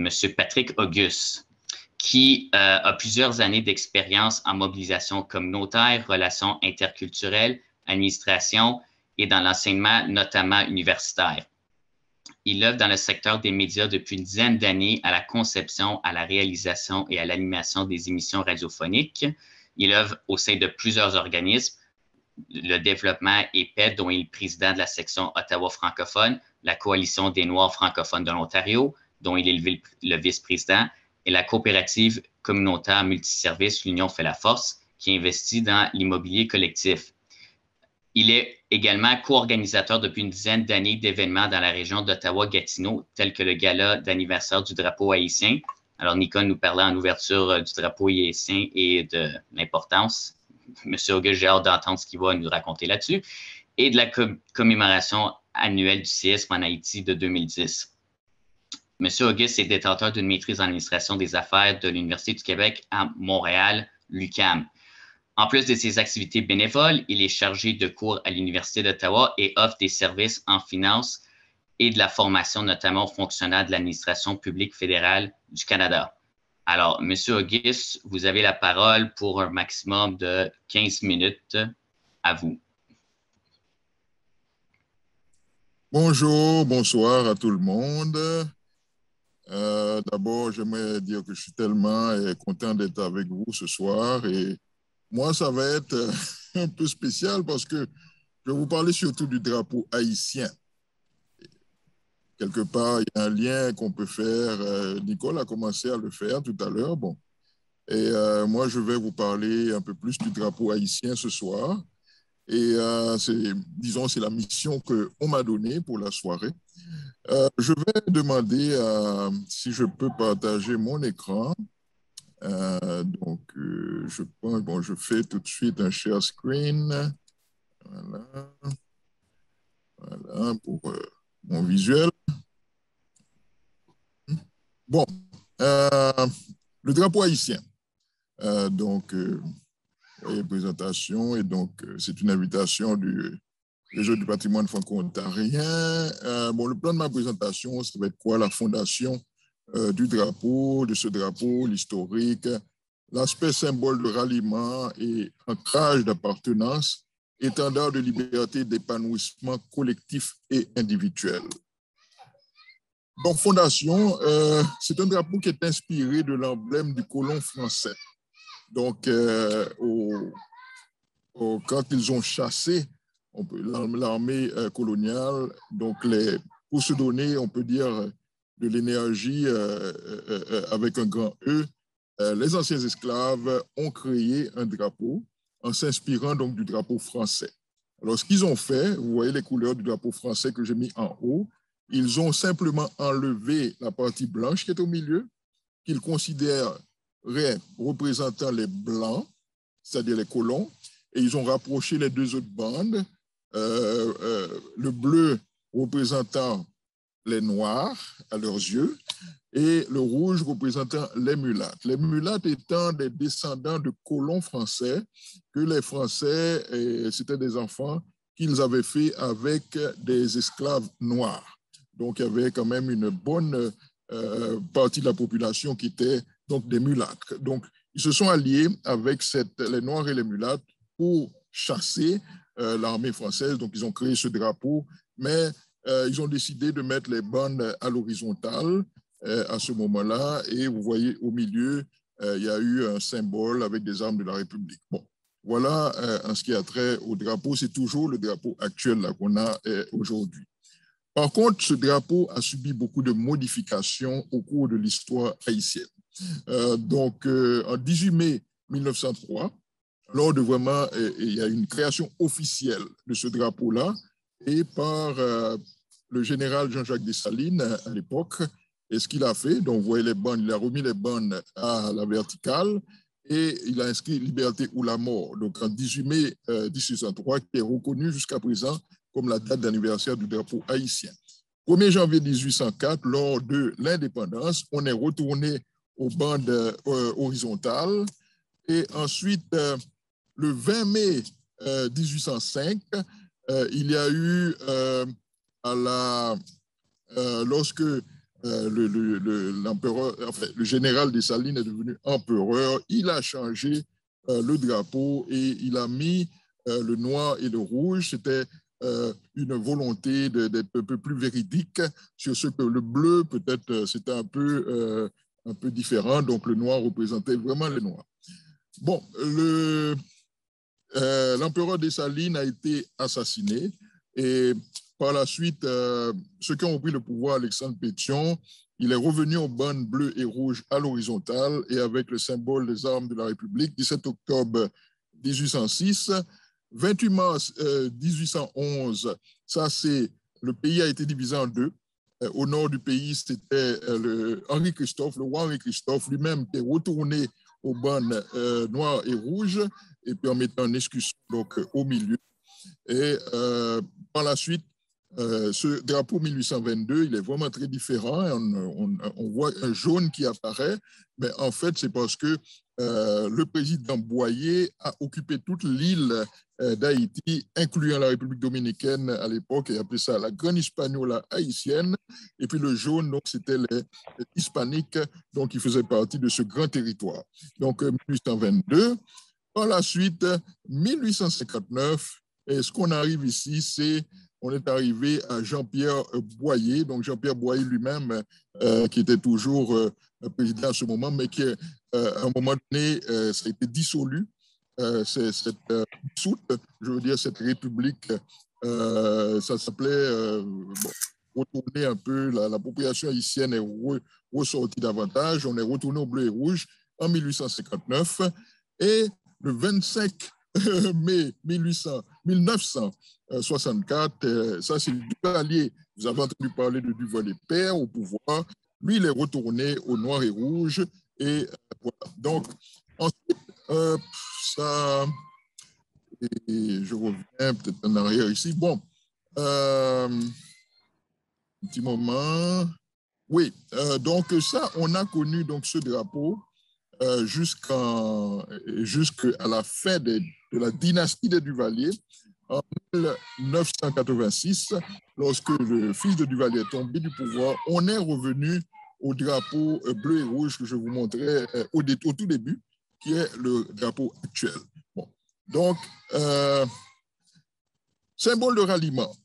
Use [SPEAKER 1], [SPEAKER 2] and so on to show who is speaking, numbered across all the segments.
[SPEAKER 1] M. Patrick Auguste, qui a plusieurs années d'expérience en mobilisation communautaire, relations interculturelles, administration et dans l'enseignement, notamment universitaire. Il œuvre dans le secteur des médias depuis une dizaine d'années à la conception, à la réalisation et à l'animation des émissions radiophoniques. Il œuvre au sein de plusieurs organismes, le développement EPED, dont il est président de la section Ottawa francophone, la Coalition des Noirs francophones de l'Ontario, dont il est le vice-président, et la coopérative communautaire multiservice L'Union fait la force, qui investit dans l'immobilier collectif. Il est également co-organisateur depuis une dizaine d'années d'événements dans la région d'Ottawa-Gatineau, tels que le gala d'anniversaire du drapeau haïtien. Alors, Nicole nous parlait en ouverture du drapeau haïtien et de l'importance. Monsieur Auguste, j'ai hâte d'entendre ce qu'il va nous raconter là-dessus. Et de la commémoration annuelle du séisme en Haïti de 2010. Monsieur Auguste est détenteur d'une maîtrise en administration des affaires de l'Université du Québec à Montréal, l'UQAM. En plus de ses activités bénévoles, il est chargé de cours à l'Université d'Ottawa et offre des services en finance et de la formation, notamment aux fonctionnaires de l'administration publique fédérale du Canada. Alors, Monsieur Auguste, vous avez la parole pour un maximum de 15 minutes. À vous.
[SPEAKER 2] Bonjour, bonsoir à tout le monde. D'abord, j'aimerais dire que je suis tellement content d'être avec vous ce soir. Et moi, ça va être un peu spécial parce que je vais vous parler surtout du drapeau haïtien. Quelque part, il y a un lien qu'on peut faire. Nicole a commencé à le faire tout à l'heure. Bon. Et moi, je vais vous parler un peu plus du drapeau haïtien ce soir. Et disons, c'est la mission qu'on m'a donnée pour la soirée. Je vais demander si je peux partager mon écran. Je pense, bon, je fais tout de suite un share screen. Voilà. Voilà pour mon visuel. Bon, le drapeau haïtien. Présentation, et donc c'est une invitation du réseau du patrimoine franco-ontarien. Bon, le plan de ma présentation, ça va être quoi? La fondation du drapeau, de ce drapeau, l'historique, l'aspect symbole de ralliement et ancrage d'appartenance, étendard de liberté, d'épanouissement collectif et individuel. Donc, fondation, c'est un drapeau qui est inspiré de l'emblème du colon français. Donc, quand ils ont chassé l'armée coloniale, donc pour se donner, on peut dire, de l'énergie avec un grand E, les anciens esclaves ont créé un drapeau en s'inspirant donc du drapeau français. Alors, ce qu'ils ont fait, vous voyez les couleurs du drapeau français que j'ai mis en haut, ils ont simplement enlevé la partie blanche qui est au milieu, qu'ils considèrent représentant les blancs, c'est-à-dire les colons, et ils ont rapproché les deux autres bandes, le bleu représentant les noirs à leurs yeux et le rouge représentant les mulattes. Les mulattes étant des descendants de colons français, que les Français, c'était des enfants qu'ils avaient fait avec des esclaves noirs. Donc, il y avait quand même une bonne partie de la population qui était donc des mulattes. Donc, ils se sont alliés avec les Noirs et les mulattes pour chasser l'armée française. Donc, ils ont créé ce drapeau, mais ils ont décidé de mettre les bandes à l'horizontale à ce moment-là. Et vous voyez au milieu, il y a eu un symbole avec des armes de la République. Bon, voilà en ce qui a trait au drapeau. C'est toujours le drapeau actuel qu'on a aujourd'hui. Par contre, ce drapeau a subi beaucoup de modifications au cours de l'histoire haïtienne. En 18 mai 1903, lors de vraiment, il y a une création officielle de ce drapeau-là et par le général Jean-Jacques Dessalines à l'époque. Et ce qu'il a fait, donc vous voyez les bandes, il a remis les bandes à la verticale et il a inscrit Liberté ou la mort. Donc en 18 mai 1803, qui est reconnu jusqu'à présent comme la date d'anniversaire du drapeau haïtien. 1er janvier 1804, lors de l'indépendance, on est retourné aux bandes horizontales. Et ensuite, le 20 mai 1805, il y a eu, lorsque l'empereur, enfin, le général Dessalines est devenu empereur. Il a changé le drapeau et il a mis le noir et le rouge. C'était une volonté d'être un peu plus véridique sur ce que le bleu, peut-être, c'était un peu différent. Donc, le noir représentait vraiment le noir. Bon, l'empereur Dessalines a été assassiné et par la suite, ceux qui ont pris le pouvoir, Alexandre Pétion, il est revenu aux bandes bleues et rouges à l'horizontale et avec le symbole des armes de la République, 17 octobre 1806, 28 mars 1811, ça c'est, le pays a été divisé en deux. Au nord du pays, c'était Henri Christophe, le roi Henri Christophe lui-même qui est retourné aux bandes noires et rouges et puis en mettant un escusson donc, au milieu. Et par la suite, ce drapeau 1822, il est vraiment très différent. On voit un jaune qui apparaît, mais en fait, c'est parce que le président Boyer a occupé toute l'île d'Haïti, incluant la République dominicaine à l'époque, et appelé ça la Grande Hispaniola haïtienne. Et puis le jaune, donc, c'était les hispaniques, donc, qui faisaient partie de ce grand territoire. Donc, 1822. Par la suite, 1859, et ce qu'on arrive ici, c'est on est arrivé à Jean-Pierre Boyer, donc Jean-Pierre Boyer lui-même, qui était toujours président à ce moment, mais qui, à un moment donné, ça a été dissolu. C'est cette dissoute, je veux dire, cette république, ça s'appelait, retourner un peu, la population haïtienne est ressortie davantage, on est retourné au bleu et rouge en 1859, et le 25 mai 1964, ça c'est le Duvalier. Vous avez entendu parler de Duvalier père au pouvoir. Lui, il est retourné au noir et rouge. Et voilà. Donc, ensuite, ça, et je reviens peut-être en arrière ici. Bon, un petit moment. Oui, donc ça, on a connu donc ce drapeau jusqu'à la fin de la dynastie des Duvalier. En 1986, lorsque le fils de Duvalier est tombé du pouvoir, on est revenu au drapeau bleu et rouge que je vous montrais au tout début, qui est le drapeau actuel. Bon. Donc, symbole de ralliement.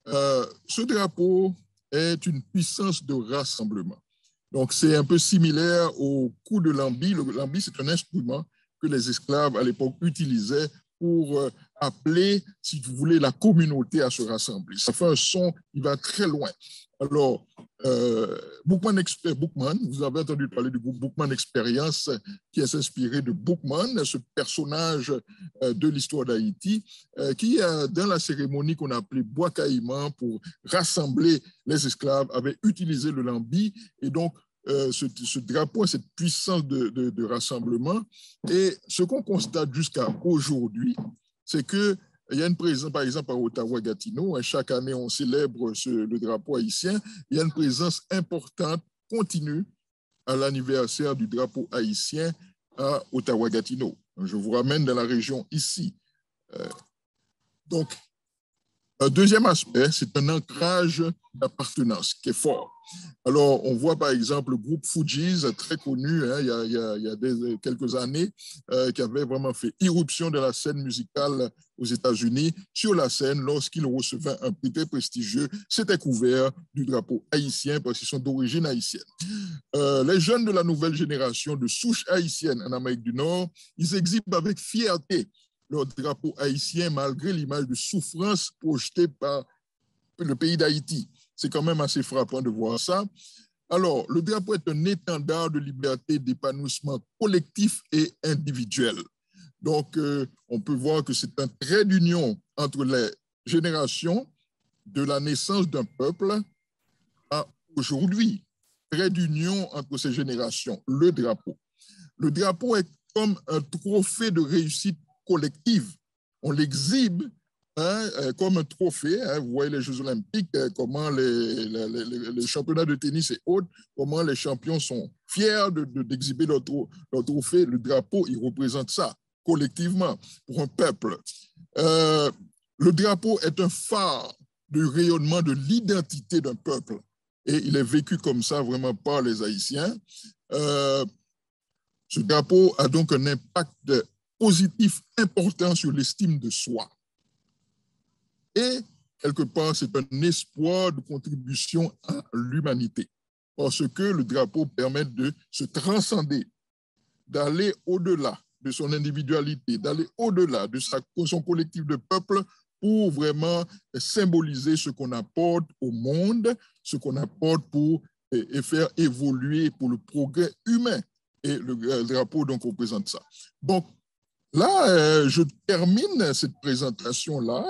[SPEAKER 2] Ce drapeau est une puissance de rassemblement. Donc, c'est un peu similaire au coup de l'ambi. L'ambi, c'est un instrument que les esclaves à l'époque utilisaient pour appeler, si vous voulez, la communauté à se rassembler. Ça fait un son qui va très loin. Alors, Boukman, vous avez entendu parler du groupe Boukman Experience, qui est inspiré de Boukman, ce personnage de l'histoire d'Haïti, qui, dans la cérémonie qu'on a appelée Bois Caïman pour rassembler les esclaves, avait utilisé le lambi. Et donc, ce drapeau a cette puissance de rassemblement. Et ce qu'on constate jusqu'à aujourd'hui, c'est qu'il y a une présence, par exemple, à Ottawa-Gatineau, chaque année, on célèbre le drapeau haïtien. Il y a une présence importante, continue, à l'anniversaire du drapeau haïtien à Ottawa-Gatineau. Je vous ramène dans la région ici. Donc, un deuxième aspect, c'est un ancrage d'appartenance qui est fort. Alors, on voit par exemple le groupe Fugees, très connu, hein, il y a quelques années, qui avait vraiment fait irruption de la scène musicale aux États-Unis. Sur la scène, lorsqu'il recevait un prix très prestigieux, c'était couvert du drapeau haïtien parce qu'ils sont d'origine haïtienne. Les jeunes de la nouvelle génération de souche haïtienne en Amérique du Nord, ils exhibent avec fierté leur drapeau haïtien malgré l'image de souffrance projetée par le pays d'Haïti. C'est quand même assez frappant de voir ça. Alors, le drapeau est un étendard de liberté, d'épanouissement collectif et individuel. Donc, on peut voir que c'est un trait d'union entre les générations de la naissance d'un peuple à aujourd'hui. Trait d'union entre ces générations, le drapeau. Le drapeau est comme un trophée de réussite collective. On l'exhibe comme un trophée. Vous voyez les Jeux Olympiques, comment les championnats de tennis et autres, comment les champions sont fiers d'exhiber leur trophée. Le drapeau, il représente ça collectivement pour un peuple. Le drapeau est un phare de rayonnement de l'identité d'un peuple. et il est vécu comme ça vraiment par les Haïtiens. Ce drapeau a donc un impact positif important sur l'estime de soi. Et quelque part, c'est un espoir de contribution à l'humanité, parce que le drapeau permet de se transcender, d'aller au-delà de son individualité, d'aller au-delà de son collectif de peuple pour vraiment symboliser ce qu'on apporte au monde, ce qu'on apporte pour faire évoluer pour le progrès humain. Et le drapeau, donc, représente ça. Donc, là, je termine cette présentation-là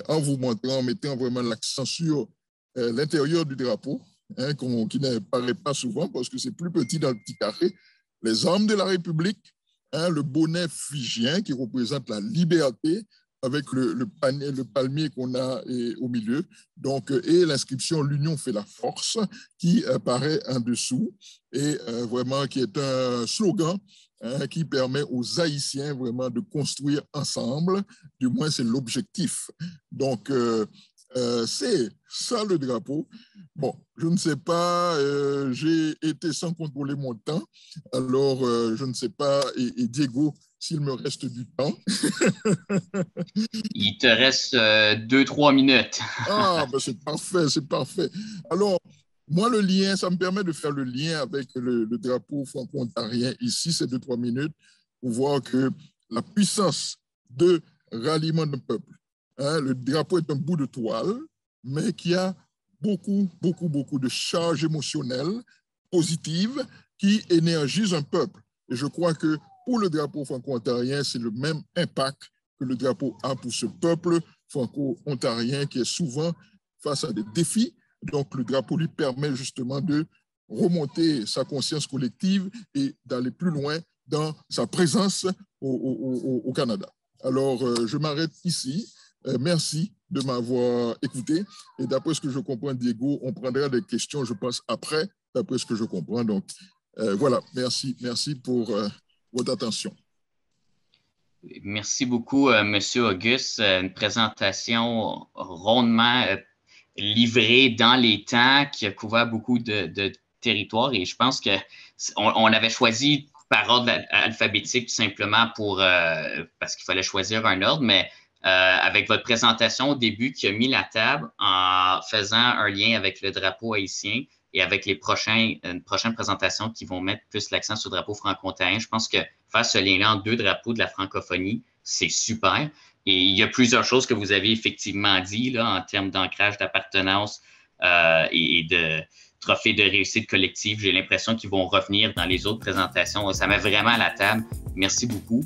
[SPEAKER 2] en vous montrant, en mettant vraiment l'accent sur l'intérieur du drapeau, hein, qui n'apparaît pas souvent parce que c'est plus petit dans le petit carré. Les armes de la République, hein, le bonnet phrygien qui représente la liberté, avec le palmier qu'on a au milieu, donc, et l'inscription « L'union fait la force » qui apparaît en dessous, et vraiment qui est un slogan, hein, qui permet aux Haïtiens vraiment de construire ensemble, du moins c'est l'objectif. Donc, c'est ça le drapeau. Bon, je ne sais pas, j'ai été sans contrôler mon temps, alors je ne sais pas, et Diego, s'il me reste du temps.
[SPEAKER 1] Il te reste 2-3 minutes.
[SPEAKER 2] Ah, ben c'est parfait, c'est parfait. Alors, moi, le lien, ça me permet de faire le lien avec le drapeau franco-ontarien ici, ces 2-3 minutes, pour voir que la puissance de ralliement d'un peuple, hein, le drapeau est un bout de toile, mais qui a beaucoup de charges émotionnelles positives qui énergisent un peuple. Et je crois que pour le drapeau franco-ontarien, c'est le même impact que le drapeau a pour ce peuple franco-ontarien qui est souvent face à des défis. Donc, le drapeau lui permet justement de remonter sa conscience collective et d'aller plus loin dans sa présence au Canada. Alors, je m'arrête ici. Merci de m'avoir écouté. Et d'après ce que je comprends, Diego, on prendra des questions, je pense, après, d'après ce que je comprends. Donc, voilà, merci pour votre attention.
[SPEAKER 1] Merci beaucoup, M. Auguste. Une présentation rondement livrée dans les temps qui a couvert beaucoup de territoires. Et je pense qu'on avait choisi par ordre alphabétique tout simplement parce qu'il fallait choisir un ordre, mais avec votre présentation au début qui a mis la table en faisant un lien avec le drapeau haïtien et avec une prochaine présentation qui vont mettre plus l'accent sur le drapeau franco-ontarien. Je pense que faire ce lien-là entre deux drapeaux de la francophonie, c'est super. Et il y a plusieurs choses que vous avez effectivement dit là, en termes d'ancrage, d'appartenance et de trophée de réussite collective. J'ai l'impression qu'ils vont revenir dans les autres présentations. Ça met vraiment à la table. Merci beaucoup.